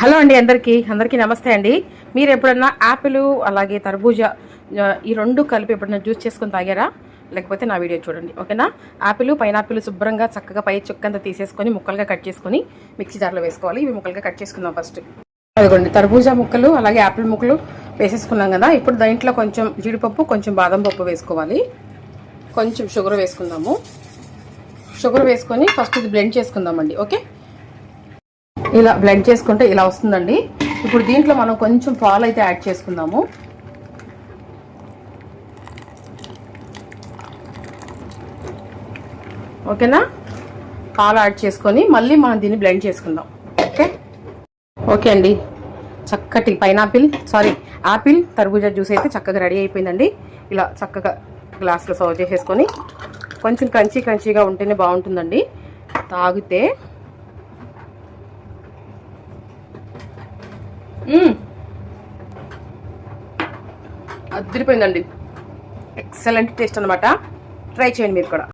Hello అండి, అందరికీ నమస్తే అండి. మీరు ఎప్పుడన్నా యాపిల్ అలాగే తర్బూజా ఈ రెండు కలిపి ఎప్పుడన్నా జ్యూస్ చేసుకొని తాగారా? లేకపోతే నా వీడియో చూడండి, ఓకేనా? యాపిల్ పైనాపిల్ శుభ్రంగా చక్కగా పై చుక్కంతా తీసేసుకొని ముక్కలుగా కట్ చేసుకొని మిక్సీ జార్లో వేసుకోవాలి. ఇవి ముక్కలుగా కట్ చేసుకుందాం ఫస్ట్. అదిగోండి, తర్బూజా ముక్కలు అలాగే యాపిల్ ముక్కలు వేసేసుకున్నాం కదా. ఇప్పుడు దాంట్లో కొంచెం జీడిపప్పు, కొంచెం బాదం పప్పు వేసుకోవాలి. కొంచెం షుగర్ వేసుకుందాము. షుగర్ వేసుకొని ఫస్ట్ ఇది బ్లెండ్ చేసుకుందామండి. ఓకే, ఇలా బ్లెండ్ చేసుకుంటే ఇలా వస్తుందండి. ఇప్పుడు దీంట్లో మనం కొంచెం పాలు అయితే యాడ్ చేసుకుందాము. ఓకేనా? పాలు యాడ్ చేసుకొని మళ్ళీ మనం దీన్ని బ్లెండ్ చేసుకుందాం. ఓకే అండి, చక్కటి యాపిల్ తర్బూజా జ్యూస్ అయితే చక్కగా రెడీ అయిపోయిందండి. ఇలా చక్కగా గ్లాస్లో సర్వ్ చేసేసుకొని కొంచెం క్రంచీగా ఉంటేనే బాగుంటుందండి తాగితే. అదిరిపోయిందండి, ఎక్సలెంట్ టేస్ట్ అనమాట. ట్రై చేయండి మీరు కూడా.